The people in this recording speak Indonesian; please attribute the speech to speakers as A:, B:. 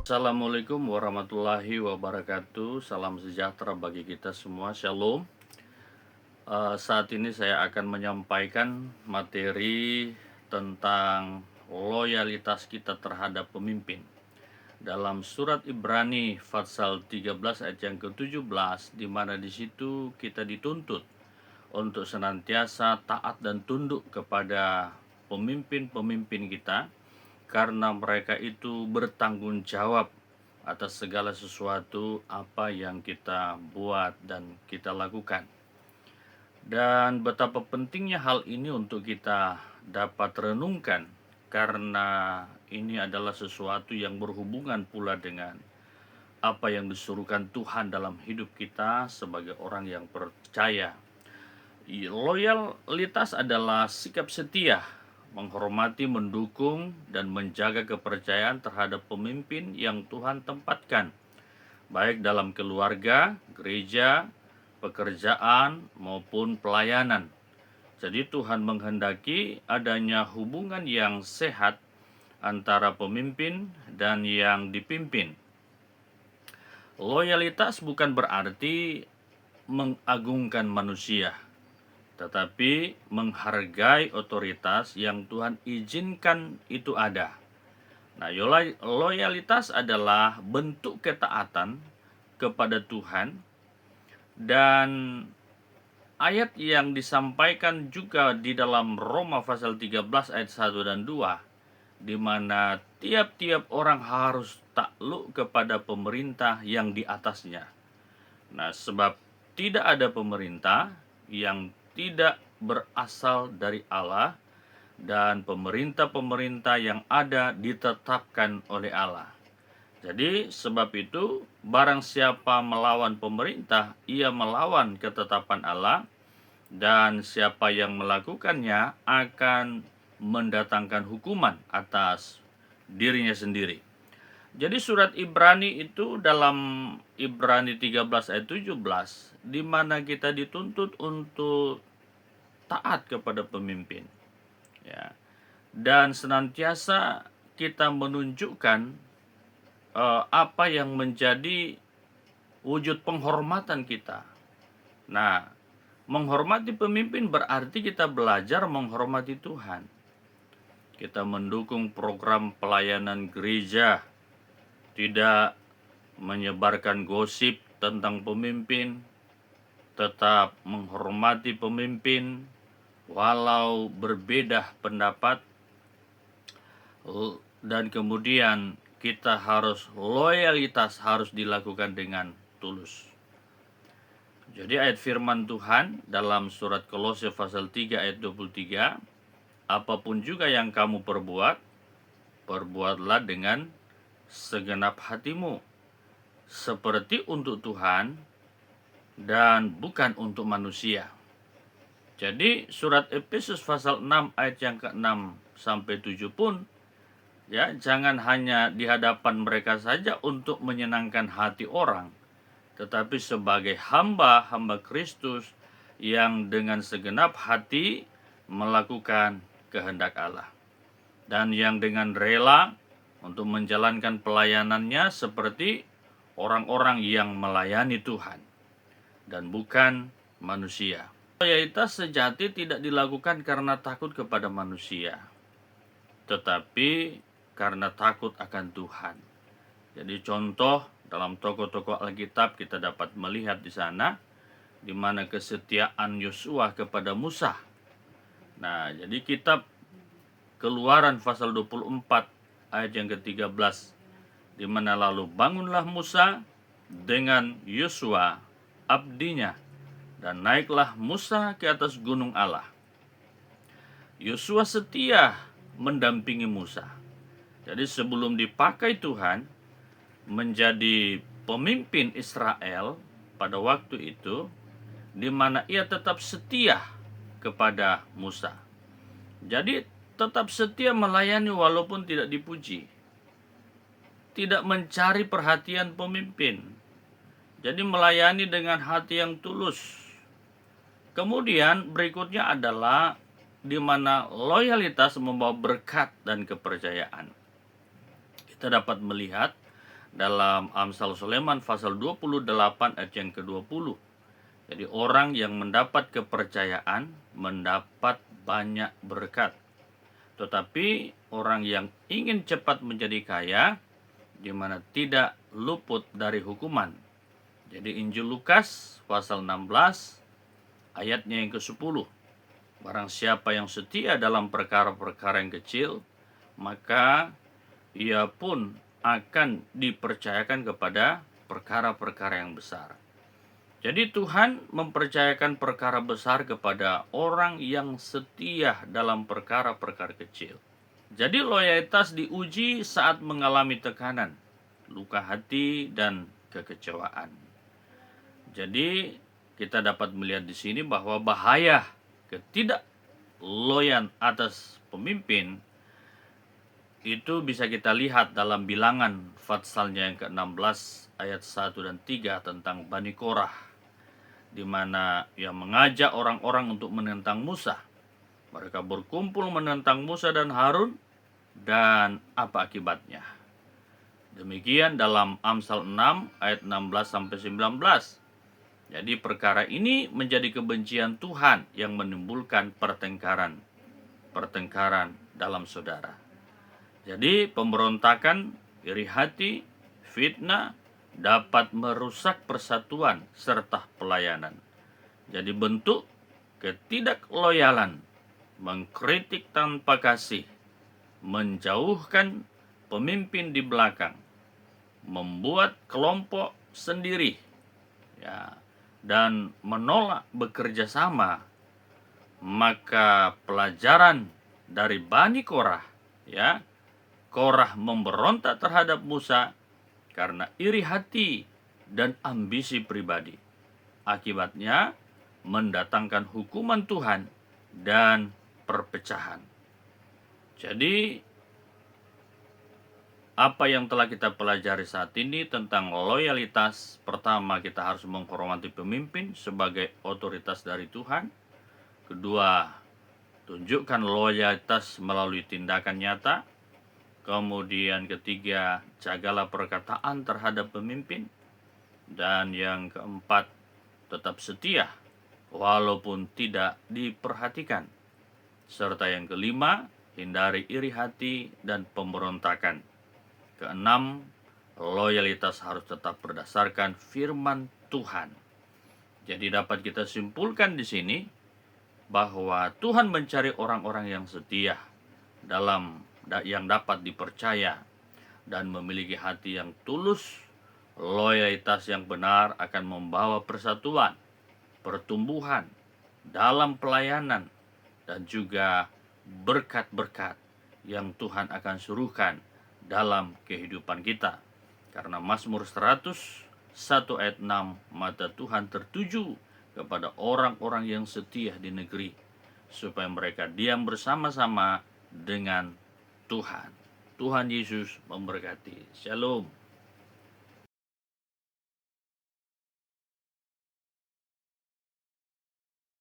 A: Assalamualaikum warahmatullahi wabarakatuh. Salam sejahtera bagi kita semua. Shalom. Saat ini saya akan menyampaikan materi tentang loyalitas kita terhadap pemimpin. Dalam surat Ibrani pasal 13 ayat yang ke-17, di mana di situ kita dituntut untuk senantiasa taat dan tunduk kepada pemimpin-pemimpin kita, karena mereka itu bertanggung jawab atas segala sesuatu apa yang kita buat dan kita lakukan. Dan betapa pentingnya hal ini untuk kita dapat renungkan, karena ini adalah sesuatu yang berhubungan pula dengan apa yang disuruhkan Tuhan dalam hidup kita sebagai orang yang percaya. Loyalitas adalah sikap setia, menghormati, mendukung, dan menjaga kepercayaan terhadap pemimpin yang Tuhan tempatkan, baik dalam keluarga, gereja, pekerjaan, maupun pelayanan. Jadi Tuhan menghendaki adanya hubungan yang sehat antara pemimpin dan yang dipimpin. Loyalitas bukan berarti mengagungkan manusia, tetapi menghargai otoritas yang Tuhan izinkan itu ada. Nah, loyalitas adalah bentuk ketaatan kepada Tuhan, dan ayat yang disampaikan juga di dalam Roma pasal 13 ayat 1 dan 2, di mana tiap-tiap orang harus takluk kepada pemerintah yang di atasnya. Nah, sebab tidak ada pemerintah yang tidak berasal dari Allah, dan pemerintah-pemerintah yang ada ditetapkan oleh Allah. Jadi sebab itu, barang siapa melawan pemerintah, ia melawan ketetapan Allah, dan siapa yang melakukannya akan mendatangkan hukuman atas dirinya sendiri. Jadi surat Ibrani itu dalam Ibrani 13 ayat 17, di mana kita dituntut untuk taat kepada pemimpin, ya, dan senantiasa kita menunjukkan apa yang menjadi wujud penghormatan kita. Nah, menghormati pemimpin berarti kita belajar menghormati Tuhan. Kita mendukung program pelayanan gereja, tidak menyebarkan gosip tentang pemimpin, tetap menghormati pemimpin walau berbeda pendapat, dan kemudian kita loyalitas harus dilakukan dengan tulus. Jadi ayat firman Tuhan dalam surat Kolose pasal 3 ayat 23, apapun juga yang kamu perbuat, perbuatlah dengan segenap hatimu, seperti untuk Tuhan dan bukan untuk manusia. Jadi surat Efesus pasal 6 ayat yang ke-6 sampai 7 pun, ya, jangan hanya di hadapan mereka saja untuk menyenangkan hati orang, tetapi sebagai hamba-hamba Kristus yang dengan segenap hati melakukan kehendak Allah, dan yang dengan rela untuk menjalankan pelayanannya seperti orang-orang yang melayani Tuhan dan bukan manusia. Loyalitas sejati tidak dilakukan karena takut kepada manusia, tetapi karena takut akan Tuhan. Jadi contoh dalam tokoh-tokoh Alkitab kita dapat melihat di sana, di mana kesetiaan Yosua kepada Musa. Nah, jadi kitab Keluaran pasal 24 ayat yang ke-13, di mana lalu bangunlah Musa dengan Yosua abdinya, dan naiklah Musa ke atas gunung Allah. Yosua setia mendampingi Musa. Jadi sebelum dipakai Tuhan menjadi pemimpin Israel pada waktu itu, di mana ia tetap setia kepada Musa. Jadi tetap setia melayani walaupun tidak dipuji, tidak mencari perhatian pemimpin. Jadi melayani dengan hati yang tulus. Kemudian berikutnya adalah di mana loyalitas membawa berkat dan kepercayaan. Kita dapat melihat dalam Amsal Sulaiman pasal 28 ayat yang ke-20. Jadi orang yang mendapat kepercayaan mendapat banyak berkat. Tetapi orang yang ingin cepat menjadi kaya, di mana tidak luput dari hukuman. Jadi Injil Lukas pasal 16 ayatnya yang ke-10. Barang siapa yang setia dalam perkara-perkara yang kecil, maka ia pun akan dipercayakan kepada perkara-perkara yang besar. Jadi Tuhan mempercayakan perkara besar kepada orang yang setia dalam perkara-perkara kecil. Jadi loyalitas diuji saat mengalami tekanan, luka hati, dan kekecewaan. Jadi kita dapat melihat di sini bahwa bahaya ketidakloyan atas pemimpin itu bisa kita lihat dalam Bilangan passalnya yang ke-16 ayat 1 dan 3 tentang Bani Korah, di mana ia mengajak orang-orang untuk menentang Musa. Mereka berkumpul menentang Musa dan Harun, dan apa akibatnya? Demikian dalam Amsal 6 ayat 16 sampai 19. Jadi perkara ini menjadi kebencian Tuhan yang menimbulkan pertengkaran dalam saudara. Jadi pemberontakan, iri hati, fitnah dapat merusak persatuan serta pelayanan. Jadi bentuk ketidakloyalan, mengkritik tanpa kasih, menjauhkan pemimpin di belakang, membuat kelompok sendiri, ya, dan menolak bekerja sama. Maka pelajaran dari Bani Korah, ya, Korah memberontak terhadap Musa karena iri hati dan ambisi pribadi. Akibatnya mendatangkan hukuman Tuhan dan perpecahan. Jadi apa yang telah kita pelajari saat ini tentang loyalitas? Pertama, kita harus menghormati pemimpin sebagai otoritas dari Tuhan. Kedua, tunjukkan loyalitas melalui tindakan nyata. Kemudian ketiga, jagalah perkataan terhadap pemimpin. Dan yang keempat, tetap setia walaupun tidak diperhatikan. Serta yang kelima, hindari iri hati dan pemberontakan. Keenam, loyalitas harus tetap berdasarkan firman Tuhan. Jadi dapat kita simpulkan di sini bahwa Tuhan mencari orang-orang yang setia yang dapat dipercaya dan memiliki hati yang tulus. Loyalitas yang benar akan membawa persatuan, pertumbuhan dalam pelayanan, dan juga berkat-berkat yang Tuhan akan suruhkan dalam kehidupan kita. Karena Mazmur 101 ayat 6, mata Tuhan tertuju kepada orang-orang yang setia di negeri, supaya mereka diam bersama-sama dengan Tuhan. Tuhan Yesus memberkati. Shalom.